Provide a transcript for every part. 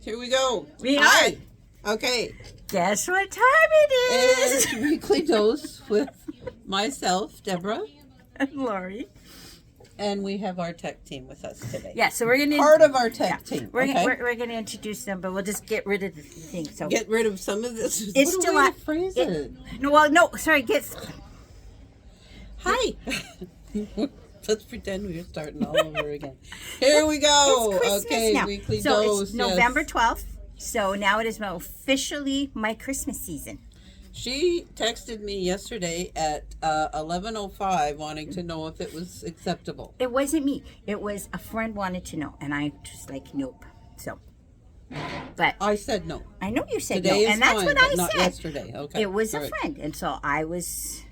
Here we go. We Hi. Okay. Guess what time it is? It's Weekly Dose with myself, Deborah, And Lori. and we have our tech team with us today. Yeah, so we're gonna Part of our tech team. We're, Okay. we're gonna introduce them, but we'll just get rid of the thing. So Get rid of some of this. It's What a still way on- to phrase it. no, sorry, Hi. Let's pretend we're starting all over again. Here we go. It's Christmas Okay, now. Weekly So Dose. it's November yes. 12th. So now it is officially my Christmas season. She texted me yesterday at 11:05 wanting to know if it was acceptable. It wasn't me. It was a friend wanted to know, and I just like nope. So, but I said no. I know you said Today no, is and that's fine, what but I not said. yesterday. Okay. It was All a right. friend, and so I was.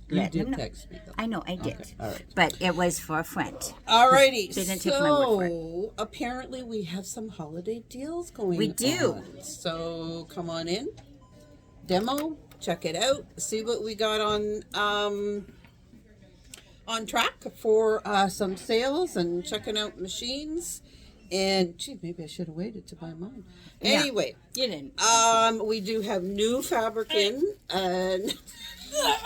You letting him did know. text me though. I know I did, Okay, all right. but it was for a friend. Alrighty, They didn't take my word for it. so apparently we have some holiday deals going on. We do. So come on in, demo, check it out, see what we got on track for some sales and checking out machines. And gee, maybe I should have waited to buy mine. Yeah. Anyway, You didn't. we do have new fabric in, and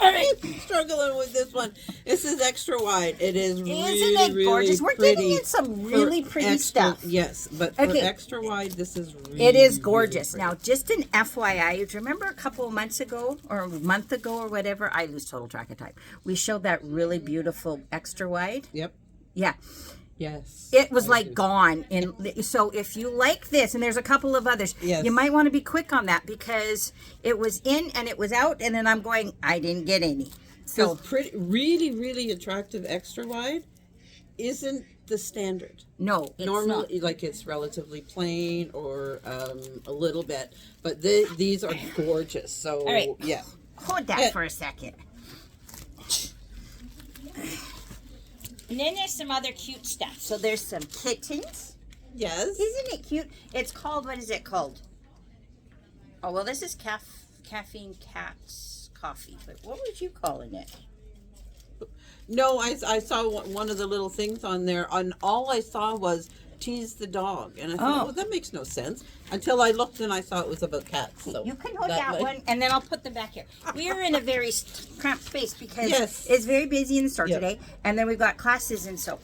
I'm struggling with this one. This is extra wide. It is Isn't really, it really gorgeous? We're pretty. getting in some really For pretty extra- stuff. Yes, but for Okay. extra wide, this is really, It is really gorgeous. pretty. Now, just an FYI, you remember a couple of months ago or a month ago or whatever, I lose total track of time. We showed that really beautiful extra wide. Yep. Yeah. Yes. It was I like do. gone. And so if you like this, and there's a couple of others, Yes. you might want to be quick on that because it was in and it was out, and then I'm going, I didn't get any. So So pretty, really, really attractive extra wide isn't the standard. no, it's Normally, not. like it's relatively plain or a little bit, but these are gorgeous. So All right. yeah. Hold that Yeah. for a second. And then there's some other cute stuff. So there's some kittens. Yes. Isn't it cute? It's called, what is it called? Oh, well, this is Caffeine Cat's Coffee. But what was you calling it? No, I saw one of the little things on there, and all I saw was tease the dog, and I thought, Oh. oh, that makes no sense. Until I looked and I saw it was about cats. So You can hold that one, and then I'll put them back here. We are in a very cramped space because Yes. it's very busy in the store Yep. today, and then we've got classes, and so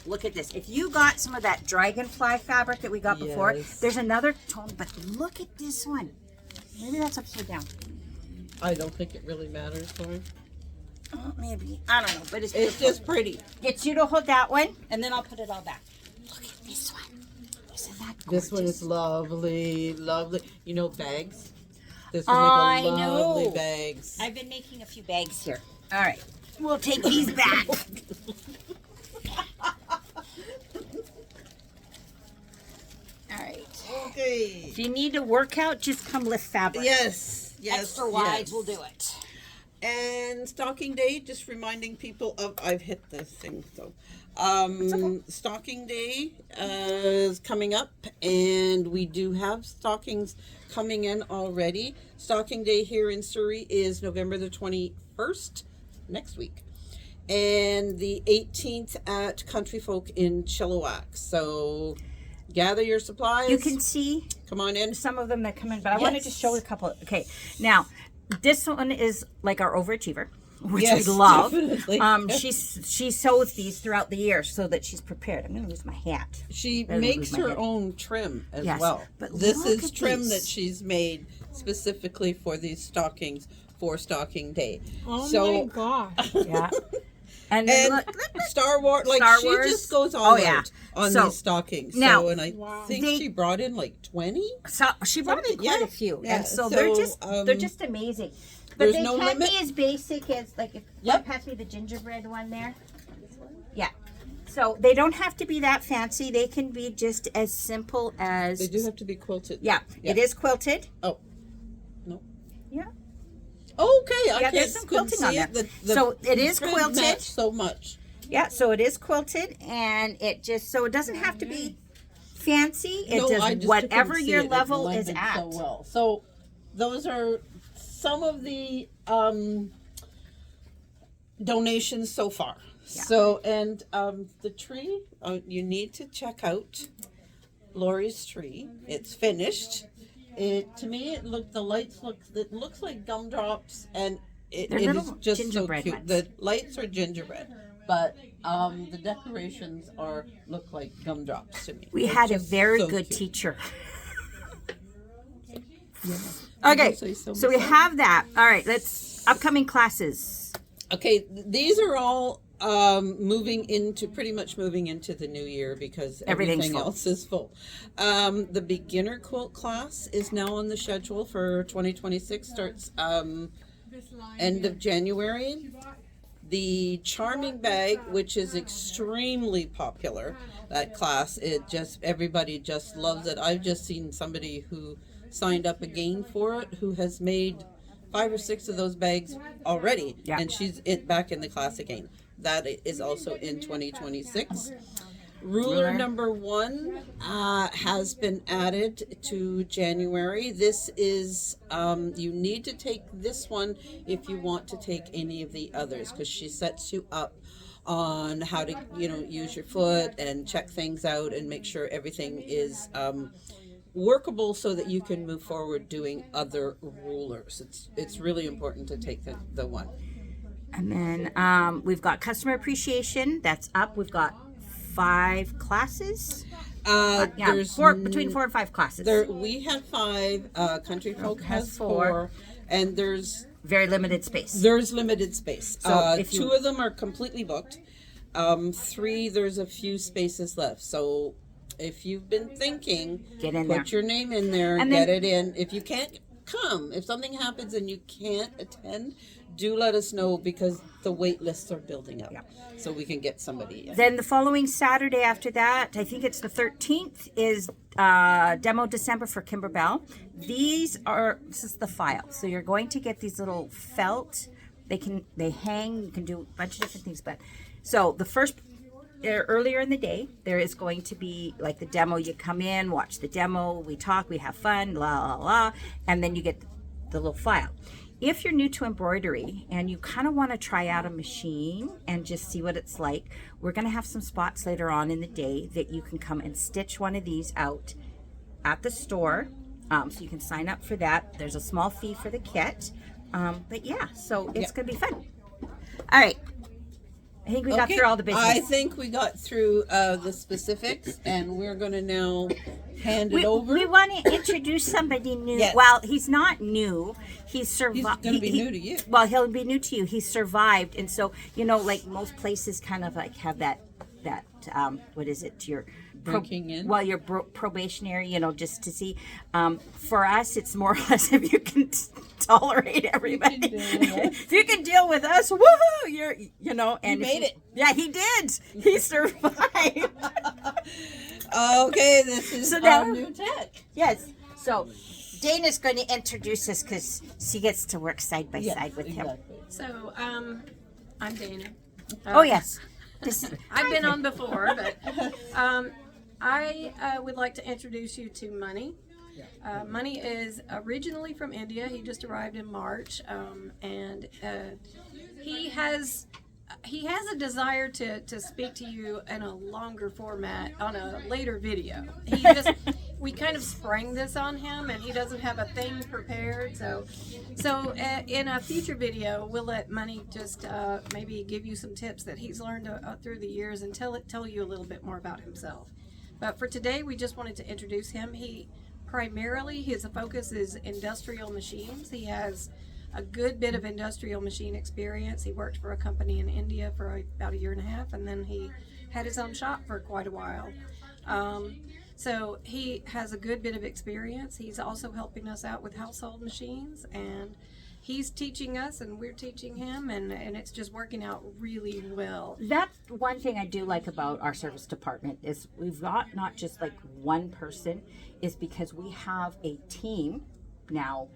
look at this. If you got some of that dragonfly fabric that we got before, Yes. there's another tone, but look at this one. Maybe that's upside down. I don't think it really matters for him. Oh, maybe. I don't know, but it's It's beautiful. just pretty. Get you to hold that one, and then I'll put it all back. Look at this one. Isn't that gorgeous? This one is lovely, lovely. You know, bags. This would I make a lovely know. bags. I've been making a few bags here. All right. We'll take these back. All right. Okay. If you need a workout, just come lift fabric. Yes. Yes. Extra wide yes. will do it. And stocking day, just reminding people of, I've hit this thing, so. Stocking day is coming up, and we do have stockings coming in already. Stocking day here in Surrey is November the 21st, next week. And the 18th at Country Folk in Chilliwack. So gather your supplies. You can see Come on in. some of them that come in, but I wanted to Yes. show a couple. Okay. Now, this one is like our overachiever, which Yes, we love. definitely. She sews these throughout the year so that she's prepared. I'm going to lose my hat. She Rather than makes lose my her head. own trim as Yes, well. but This look is at trim these. that she's made specifically for these stockings for stocking day. Oh so, my gosh. Yeah. And then And look, Star Wars, like Star she Wars. just goes all Oh, yeah. out on So, these stockings. now, so, and I Wow. think they- she brought in like 20. so she brought in Something- quite yeah, a few, yeah. and so, So, they're just amazing. But there's they no can limit? be as basic as like if Yep. you pass me the gingerbread one there. Yeah. So they don't have to be that fancy. They can be just as simple as They do have to be quilted. yeah. It is quilted. Oh, no. Yeah. Okay, I Yeah, can't there's some couldn't quilting see on it. there. The So it is thread quilted. matched so much. Yeah. So it is quilted, and it just so it doesn't have to be fancy. It No, I does just whatever couldn't see your it. It level is blended at. so well. So those are some of the donations so far. Yeah. So and the tree, you need to check out Lori's tree. It's finished. To me, it looks like gumdrops, and They're it little is just so gingerbread cute. ones. The lights are gingerbread, but the decorations look like gumdrops to me. We They're had a just very so good cute. teacher. Yeah. Okay, Did you say so we Michelle? have that. All right, let's upcoming classes. Okay, these are all pretty much moving into the new year because Everything's everything full. else is full. The beginner quilt class is now on the schedule for 2026. Starts end of January. The charming bag, which is extremely popular, that class, everybody just loves it. I've just seen somebody who signed up again for it who has made 5 or 6 of those bags already, Yeah. and she's back in the class again. That is also in 2026. Ruler number 1 has been added to January. This is, you need to take this one if you want to take any of the others, because she sets you up on how to, use your foot and check things out and make sure everything is workable so that you can move forward doing other rulers. It's really important to take the one. And then we've got customer appreciation. That's up. We've got 5 classes. There's Between 4 and 5 classes. we have 5. Country Folk has Has 4, 4. and there's Very limited space. limited space. So if 2 of them are completely booked. 3, there's a few spaces left. So if you've been thinking, Get in put there. your name in there, And get then- it in. If you can't come, if something happens and you can't attend, do let us know, because the wait lists are building up. Yeah. So we can get somebody in. Then the following Saturday after that, I think it's the 13th, is Demo December for Kimber Bell. This is the file. So you're going to get these little felt. They hang. You can do a bunch of different things. But so the first earlier in the day, there is going to be like the demo. You come in, watch the demo. We talk. We have fun. La la la. And then you get the little file. If you're new to embroidery and you kind of want to try out a machine and just see what it's like, we're going to have some spots later on in the day that you can come and stitch one of these out at the store. So you can sign up for that. There's a small fee for the kit. But yeah, so it's going to be fun. All right. I think we got through all the business. I think we got through the specifics, and we're going to now hand it over. We want to introduce somebody new. Yes. Well, he's not new. He's survived. He's going to be new to you. Well, he'll be new to you. He survived, and so like most places, kind of like have that what is it? Your Breaking in? Well, your probationary, just to see. For us, it's more or less if you can tolerate everybody. If you can deal with us, woohoo! And He made it. Yeah, he did. He survived. Okay, this is So now- our new tech. Yes. So Dana's going to introduce us because she gets to work side by side with him. Exactly. So, I'm Dana. Oh yes. This I've been on before, but I would like to introduce you to Money. Money is originally from India. He just arrived in March, and he has a desire to speak to you in a longer format on a later video. We kind of sprang this on him, and he doesn't have a thing prepared. So in a future video, we'll let Money just maybe give you some tips that he's learned through the years and tell you a little bit more about himself. But for today, we just wanted to introduce him. His focus is industrial machines. He has a good bit of industrial machine experience. He worked for a company in India for about 1.5 years, and then he had his own shop for quite a while. So he has a good bit of experience. He's also helping us out with household machines, and he's teaching us and we're teaching him, and it's just working out really well. That's one thing I do like about our service department is we've got not just like one person, is because we have a team now.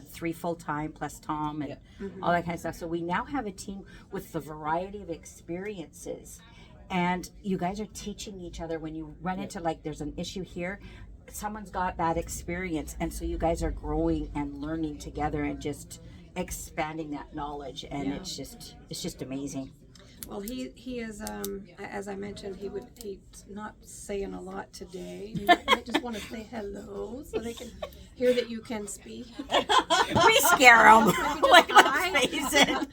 3 full-time plus Tom and all that kind of stuff. So we now have a team with the variety of experiences, and you guys are teaching each other. When you run into there's an issue here, someone's got that experience, and so you guys are growing and learning together and just expanding that knowledge, and it's just amazing. Well, he is, as I mentioned, he's not saying a lot today. I just want to say hello so they can hear that you can speak. We scare them. Like, Hi. let's face it.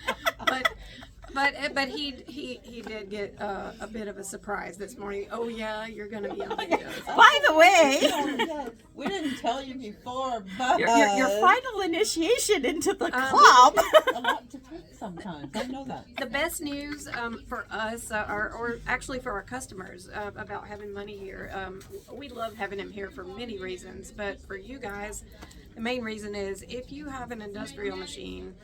But he did get a bit of a surprise this morning. Oh yeah, you're gonna be on video. By the way, We didn't tell you before, but your final initiation into the club. a lot to take sometimes. I know that. The best news for us, or actually for our customers, about having money here. We love having him here for many reasons, but for you guys, the main reason is if you have an industrial machine.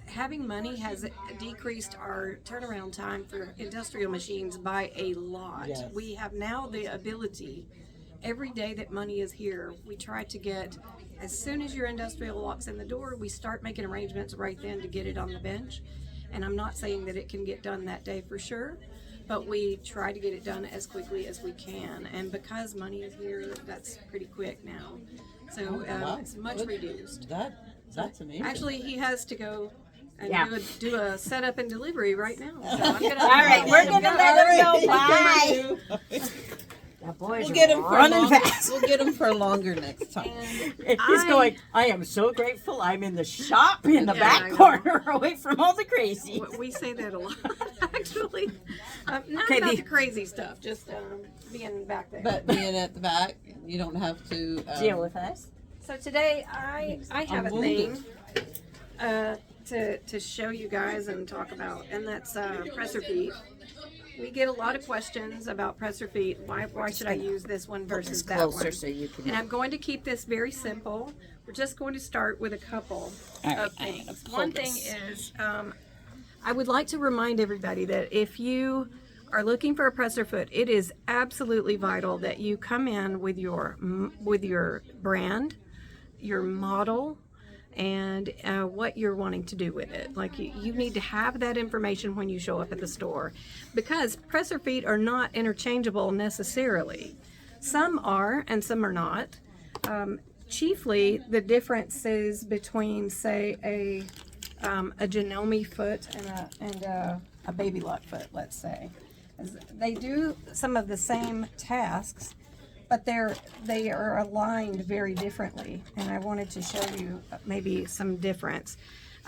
Having money has decreased our turnaround time for industrial machines by a lot. Yes. We have now the ability, every day that money is here, we try to get, as soon as your industrial walks in the door, we start making arrangements right then to get it on the bench. And I'm not saying that it can get done that day for sure, but we try to get it done as quickly as we can. And because money is here, that's pretty quick now. So Wow. it's much reduced. That's amazing. Actually, he has to go and Yeah. do a setup and delivery right now. So I'm gonna, All right, we're gonna let him go. Bye. Bye. That boy's We'll get him for running longer. fast. We'll get him for longer next time. and He's going, I am so grateful I'm in the shop in the Yeah, back I know. corner away from all the crazy. we say that a lot, actually. Not Okay, about the- the crazy stuff, just being back there. But being at the back, you don't have to Deal with us. So today I have a wounded. thing to show you guys and talk about, and that's presser feet. We get a lot of questions about presser feet. Why should I use this one versus that Closer one? so you can. And I'm going to keep this very simple. We're just going to start with a couple All right, of I'm gonna things. pull One thing this. is, I would like to remind everybody that if you are looking for a presser foot, it is absolutely vital that you come in with your brand, your model, and what you're wanting to do with it. Like you need to have that information when you show up at the store, because presser feet are not interchangeable necessarily. Some are and some are not. Chiefly, the difference is between, say, a Janome foot and a baby lock foot, let's say. They do some of the same tasks, but they are aligned very differently, and I wanted to show you maybe some difference.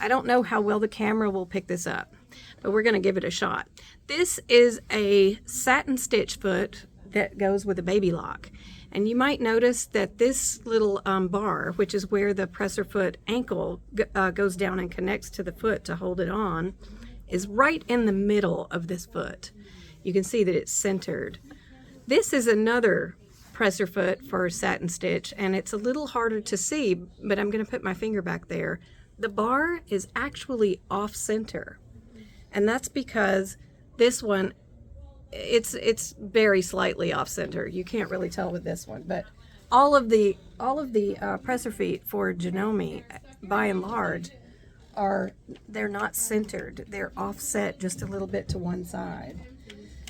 I don't know how well the camera will pick this up, but we're going to give it a shot. This is a satin stitch foot that goes with a baby lock, and you might notice that this little bar, which is where the presser foot ankle goes down and connects to the foot to hold it on, is right in the middle of this foot. You can see that it's centered. This is another presser foot for satin stitch, and it's a little harder to see, but I'm going to put my finger back there. The bar is actually off center, and that's because this one, it's very slightly off center. You can't really tell with this one, but all of the presser feet for Janome, by and large, they're not centered. They're offset just a little bit to one side.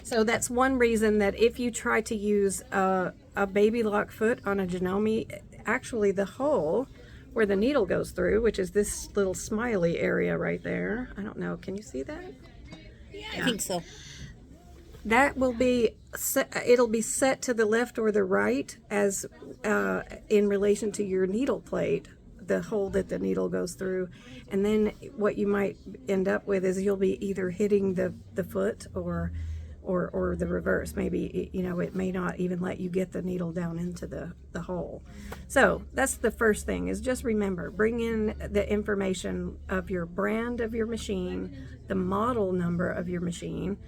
So that's one reason that if you try to use a baby lock foot on a Janome, actually the hole where the needle goes through, which is this little smiley area right there. I don't know, can you see that? I think so. That will be set, it'll be set to the left or the right as in relation to your needle plate, the hole that the needle goes through. And then what you might end up with is you'll be either hitting the foot or the reverse. Maybe, it may not even let you get the needle down into the hole. So that's the first thing, is just remember, bring in the information of your brand of your machine, the model number of your machine,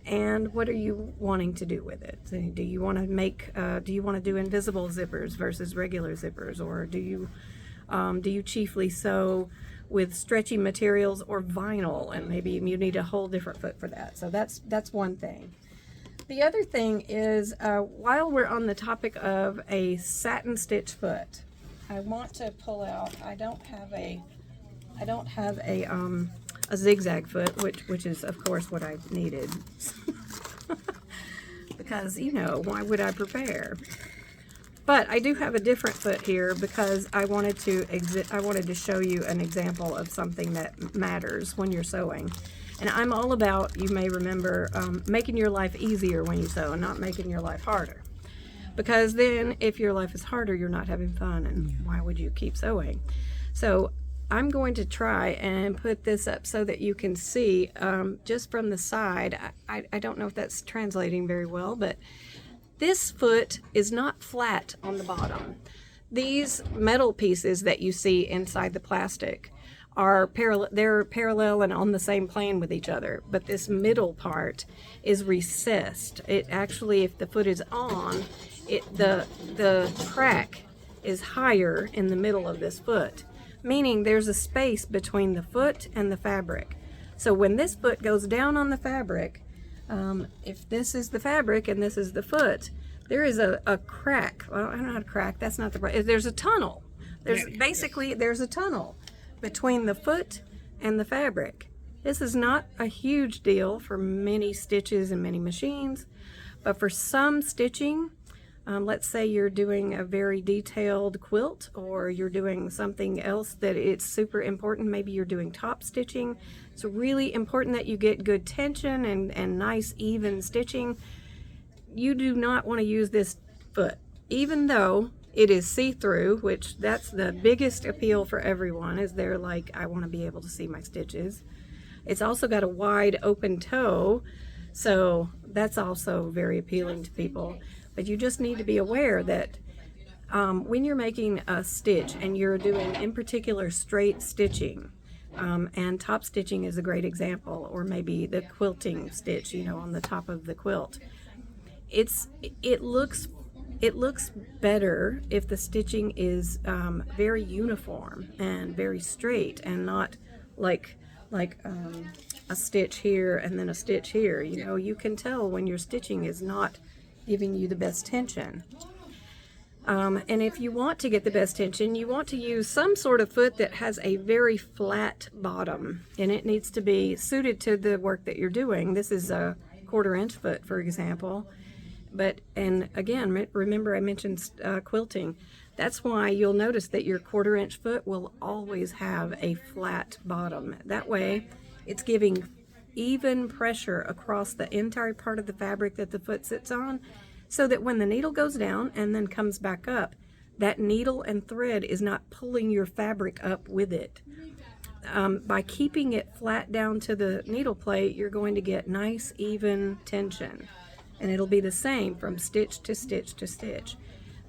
and what are you wanting to do with it. So do you want to do invisible zippers versus regular zippers, or do you chiefly sew with stretchy materials or vinyl, and maybe you need a whole different foot for that. So that's one thing. The other thing is, while we're on the topic of a satin stitch foot, I want to pull out, I don't have a zigzag foot, which is of course what I needed. Because, why would I prepare? But I do have a different foot here because I wanted to show you an example of something that matters when you're sewing. And I'm all about, you may remember, making your life easier when you sew and not making your life harder. Because then if your life is harder, you're not having fun, and why would you keep sewing? So I'm going to try and put this up so that you can see just from the side. I don't know if that's translating very well, but this foot is not flat on the bottom. These metal pieces that you see inside the plastic are they're parallel and on the same plane with each other, but this middle part is recessed. It actually, if the foot is on, the crack is higher in the middle of this foot, meaning there's a space between the foot and the fabric. So when this foot goes down on the fabric, if this is the fabric and this is the foot, there is a crack. Well, I don't know how to crack. That's not the right. There's a tunnel. There's a tunnel between the foot and the fabric. This is not a huge deal for many stitches and many machines, but for some stitching, let's say you're doing a very detailed quilt, or you're doing something else that it's super important. Maybe you're doing top stitching. It's really important that you get good tension and nice even stitching. You do not want to use this foot, even though it is see-through, which that's the biggest appeal for everyone, is they're like, I want to be able to see my stitches. It's also got a wide open toe, so that's also very appealing to people. But you just need to be aware that when you're making a stitch and you're doing, in particular, straight stitching, and top stitching is a great example, or maybe the quilting stitch, on the top of the quilt. It looks better if the stitching is very uniform and very straight, and not like a stitch here and then a stitch here. You can tell when your stitching is not giving you the best tension. And if you want to get the best tension, you want to use some sort of foot that has a very flat bottom, and it needs to be suited to the work that you're doing. This is a 1/4 inch foot, for example. And again, remember I mentioned quilting. That's why you'll notice that your 1/4 inch foot will always have a flat bottom. That way, it's giving even pressure across the entire part of the fabric that the foot sits on, so that when the needle goes down and then comes back up, that needle and thread is not pulling your fabric up with it. By keeping it flat down to the needle plate, you're going to get nice, even tension. And it'll be the same from stitch to stitch to stitch.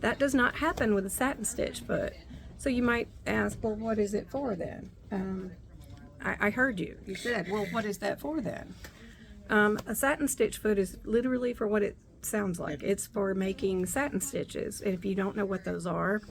That does not happen with a satin stitch foot. So you might ask, well, what is it for then? I heard you. You said, well, what is that for then? A satin stitch foot is literally for what it sounds like. It's for making satin stitches. And if you don't know what those are,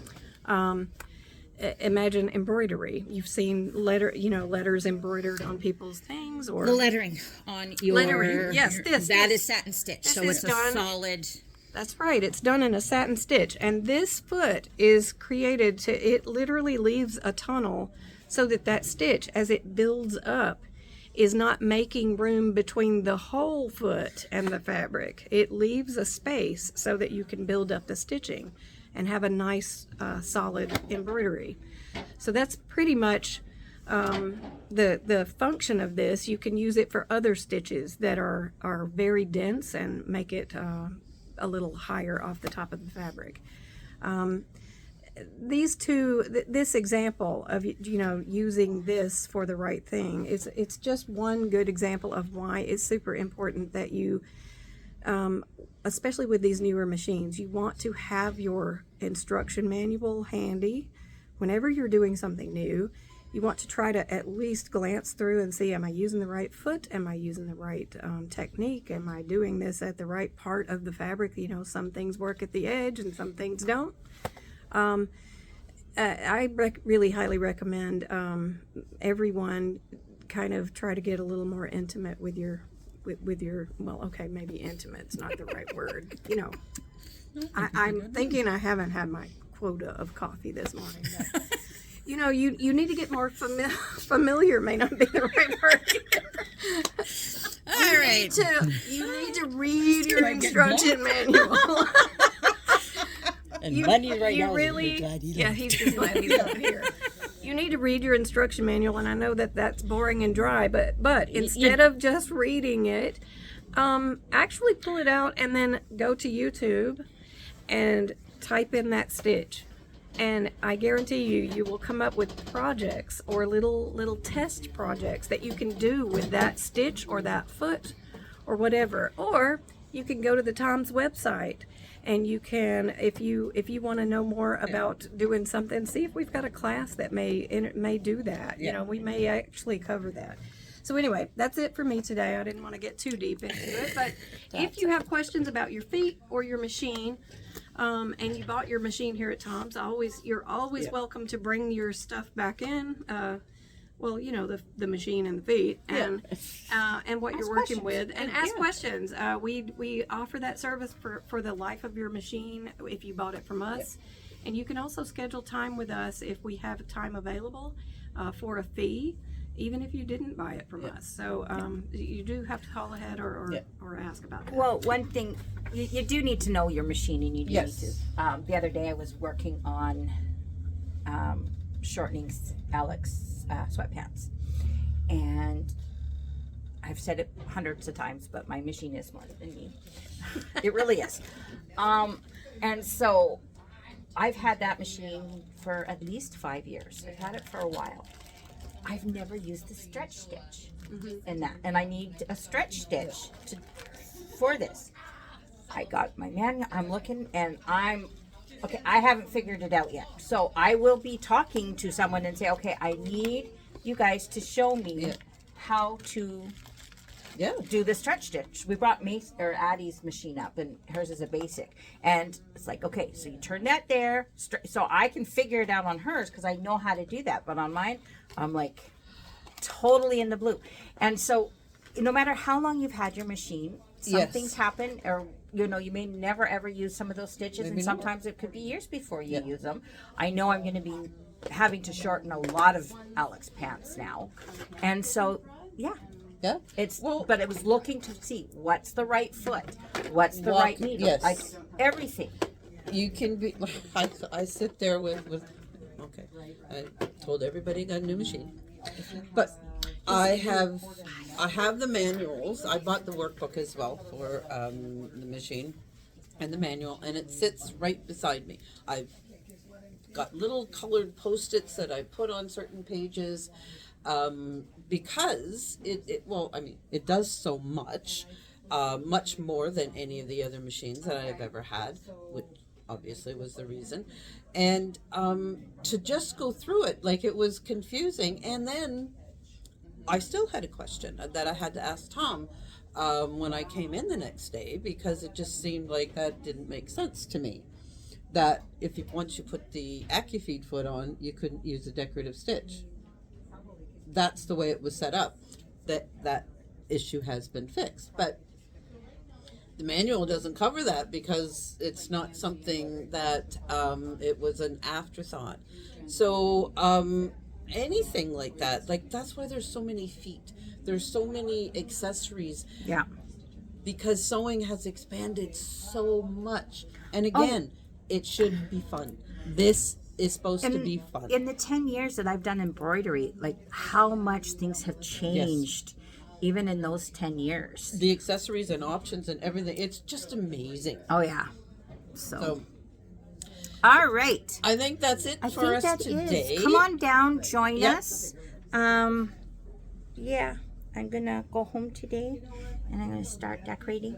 imagine embroidery. You've seen letters embroidered on people's things, or the lettering on your lettering. Yes, that is satin stitch. This so is it's a done, solid. That's right. It's done in a satin stitch, and this foot is created to. It literally leaves a tunnel so that stitch, as it builds up, is not making room between the whole foot and the fabric. It leaves a space so that you can build up the stitching and have a nice solid embroidery. So that's pretty much the function of this. You can use it for other stitches that are very dense and make it a little higher off the top of the fabric. This example of using this for the right thing it's just one good example of why it's super important that you, especially with these newer machines, you want to have your instruction manual handy whenever you're doing something new. You want to try to at least glance through and see, am I using the right foot? Am I using the right technique? Am I doing this at the right part of the fabric? Some things work at the edge and some things don't. I really highly recommend everyone kind of try to get a little more intimate with your well, okay, maybe intimate's not the right word. I'm thinking I haven't had my quota of coffee this morning, but you need to get more familiar may not be the right word. All right. You need to read your instruction manual. And Bunny right now really, is glad he yeah, he's just glad he's not here. you need to read your instruction manual, and I know that that's boring and dry, but instead of just reading it, actually pull it out and then go to YouTube and type in that stitch. And I guarantee you will come up with projects or little test projects that you can do with that stitch or that foot or whatever. Or you can go to the Tom's website, and you can, if you want to know more about doing something, see if we've got a class that may do that. You know, we may actually cover that. So anyway, that's it for me today. I didn't want to get too deep into it, but if you have questions about your feet or your machine, and you bought your machine here at Tom's, you're always welcome to bring your stuff back in. Well, you know, the machine and the feet, and what you're working with, and ask questions. We offer that service for the life of your machine if you bought it from us, and you can also schedule time with us if we have time available for a fee, even if you didn't buy it from us. So you do have to call ahead or ask about that. Well, one thing, you do need to know your machine, and you do Yes. need to. The other day I was working on shortening Alex sweatpants, and I've said it hundreds of times, but my machine is more than me. It really is. And so I've had that machine for at least 5 years. I've had it for a while. I've never used the stretch stitch in that, and I need a stretch stitch for this. I got my manual. I'm looking, and okay. I haven't figured it out yet, so I will be talking to someone and say, okay, I need you guys to show me how to do the stretch stitch. We brought Addie's machine up, and hers is a basic, and it's like, okay, so you turn that there, so I can figure it out on hers because I know how to do that, but on mine, I'm like totally in the blue. And so no matter how long you've had your machine, some things happen, or you know, you may never ever use some of those stitches, maybe, and sometimes it could be years before you use them. I know I'm going to be having to shorten a lot of Alex pants now, and so but it was looking to see what's the right foot, what's the right needle, like everything. You can be. I sit there with. Okay, I told everybody I got a new machine, but I have the manuals. I bought the workbook as well for the machine and the manual, and it sits right beside me. I've got little colored Post-its that I put on certain pages because it does so much, much more than any of the other machines that I've ever had, which obviously was the reason. And to just go through it, like, it was confusing, and then I still had a question that I had to ask Tom when I came in the next day, because it just seemed like that didn't make sense to me. That once you put the AccuFeed foot on, you couldn't use a decorative stitch. That's the way it was set up. That issue has been fixed, but the manual doesn't cover that because it's not something that it was an afterthought. So anything like that, like, that's why there's so many feet. There's so many accessories. Yeah. Because sewing has expanded so much. And again, it should be fun. This is supposed to be fun. In the 10 years that I've done embroidery, like, how much things have changed. Even in those 10 years. The accessories and options and everything, it's just amazing. Oh, yeah. So all right. I think that's it for us today. Come on down, join us. I'm going to go home today, and I'm going to start decorating.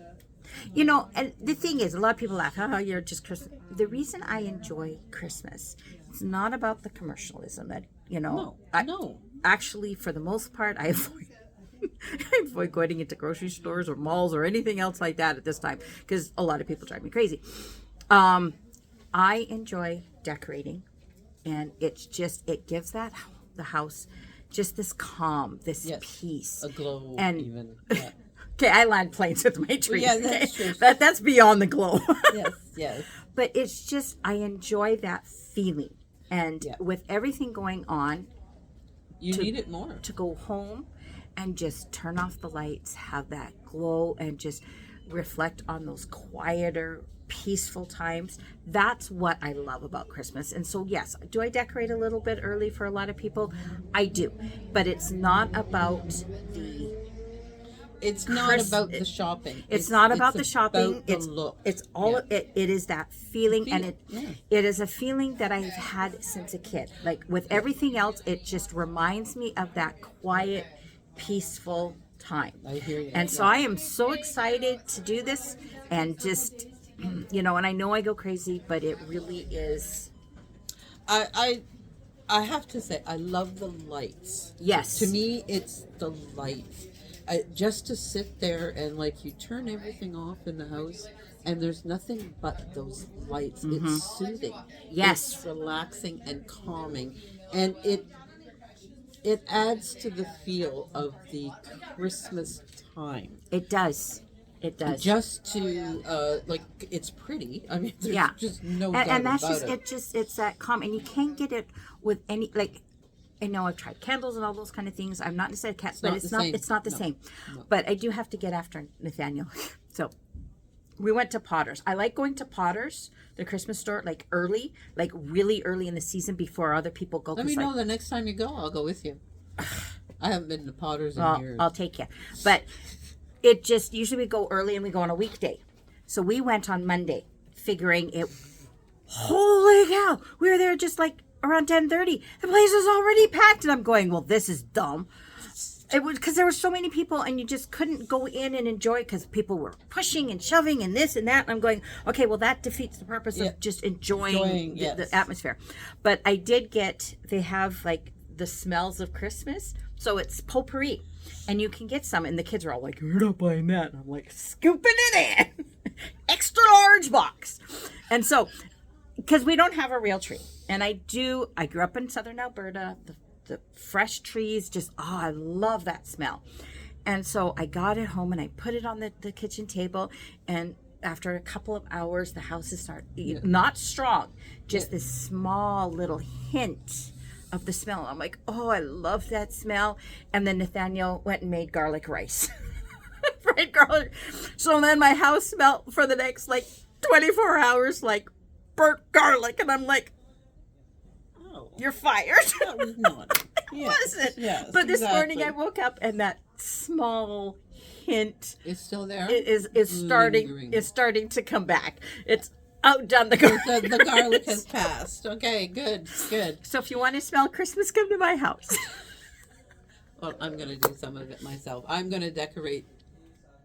You know, and the thing is, a lot of people laugh, you're just Christmas. The reason I enjoy Christmas, it's not about the commercialism that, you know. No. Actually, for the most part, I avoid going into grocery stores or malls or anything else like that at this time, because a lot of people drive me crazy. I enjoy decorating, and it's just, it gives the house just this calm, this peace, a glow, and even. Okay, I land planes with my trees. Yeah, that's true. That's beyond the glow. Yes. But it's just, I enjoy that feeling, and with everything going on, you need it more to go home and just turn off the lights, have that glow, and just reflect on those quieter peaceful times. That's what I love about Christmas. And so, yes, do I decorate a little bit early for a lot of people? I do. But it's not about the It's not about the shopping. It's not about the shopping. About the look. It's all it is that feeling, and Yeah. it is a feeling that I've had since a kid. Like with everything else, it just reminds me of that quiet, peaceful time. I hear you. And so I am so excited to do this, and just and I know I go crazy, but it really is. I have to say, I love the lights. Yes. To me, it's the lights. Just to sit there and like you turn everything off in the house and there's nothing but those lights. It's soothing. Yes. It's relaxing and calming. And it adds to the feel of the Christmas time. It does. It does. Just to it's pretty. I mean, there's just no doubt and that's about just it's that calm, and you can't get it with any like. I know I've tried candles and all those kind of things. I'm not necessarily cat, but it's not the same. No. But I do have to get after Nathaniel. So we went to Potter's. I like going to Potter's, the Christmas store, like early, like really early in the season before other people go. Let me know the next time you go. I'll go with you. I haven't been to Potter's in years. I'll take you. But it just usually we go early and we go on a weekday. So we went on Monday, figuring it. Holy cow! We were there just like around 10:30. The place was already packed, and I'm going, well, this is dumb. It was because there were so many people, and you just couldn't go in and enjoy because people were pushing and shoving and this and that. And I'm going, okay, well, that defeats the purpose of just enjoying the atmosphere. But I did they have like the smells of Christmas, so it's potpourri, and you can get some. And the kids are all like, "You're not buying that." And I'm like, scooping it in, extra large box. And so, because we don't have a real tree. And I grew up in southern Alberta, the fresh trees, I love that smell. And so I got it home and I put it on the kitchen table. And after a couple of hours, the houses start, not strong, just this small little hint of the smell. I'm like, oh, I love that smell. And then Nathaniel went and made garlic rice. Fried garlic. So then my house smelled for the next 24 hours like burnt garlic. And I'm like, you're fired. That was not. Yes, wasn't. Yes, but this morning I woke up and that small hint is still there. Is starting. Is starting to come back. It's outdone the garlic. The garlic has passed. Okay, good. So if you want to smell Christmas, come to my house. Well, I'm going to do some of it myself. I'm going to decorate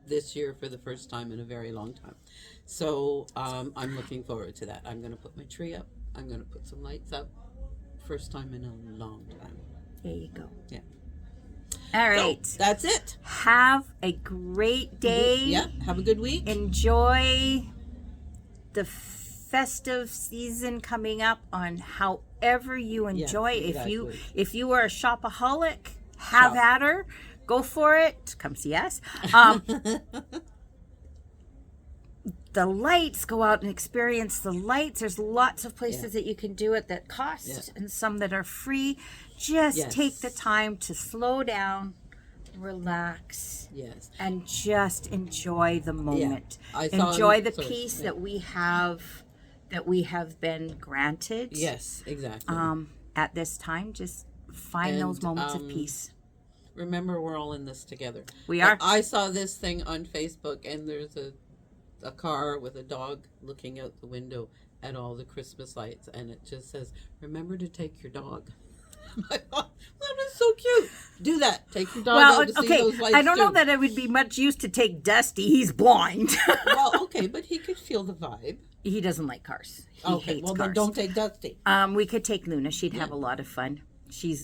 this year for the first time in a very long time. So I'm looking forward to that. I'm going to put my tree up. I'm going to put some lights up. First time in a long time. There you go. Yeah. All right. So, that's it. Have a great day. Yeah. Have a good week. Enjoy the festive season coming up on however you enjoy. Yes, exactly. If you are a shopaholic, have at her. Go for it. Come see us. The lights, go out and experience the lights. There's lots of places that you can do it that cost and some that are free. Just take the time to slow down, relax, and just enjoy the moment. Enjoy the peace that we have been granted. Yes, exactly. At this time, just find those moments of peace. Remember, we're all in this together. We are. I saw this thing on Facebook, and there's a car with a dog looking out the window at all the Christmas lights, and it just says, "Remember to take your dog." I thought, that was so cute. Do that. Take your dog out to see those lights. I don't know that it would be much use to take Dusty. He's blind. Well, okay, but he could feel the vibe. He doesn't like cars. He hates cars. Then don't take Dusty. We could take Luna. She'd have a lot of fun. She's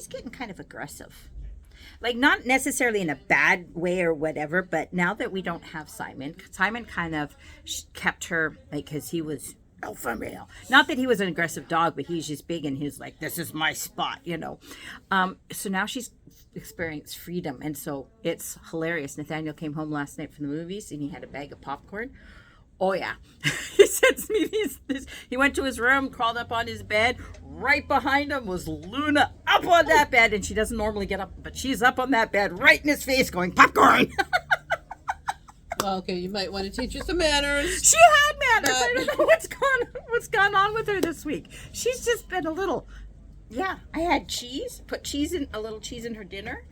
getting kind of aggressive. Like, not necessarily in a bad way or whatever, but now that we don't have Simon kind of kept her, because he was alpha male. Not that he was an aggressive dog, but he's just big and he's like, this is my spot, So now she's experienced freedom, and so it's hilarious. Nathaniel came home last night from the movies, and he had a bag of popcorn. Oh, yeah. He sends me this. He went to his room, crawled up on his bed. Right behind him was Luna up on that bed. And she doesn't normally get up, but she's up on that bed right in his face going, popcorn. Okay, you might want to teach her some manners. She had manners. I don't know what's gone on with her this week. She's just been a little. Yeah, I had cheese. Put a little cheese in her dinner.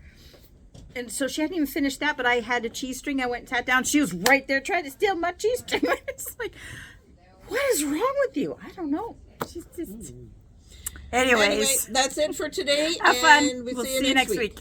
And so she hadn't even finished that, but I had a cheese string. I went and sat down. She was right there trying to steal my cheese string. It's like, what is wrong with you? I don't know. She's just. Anyways, Anyway, that's it for today. have fun. And We'll see you next week.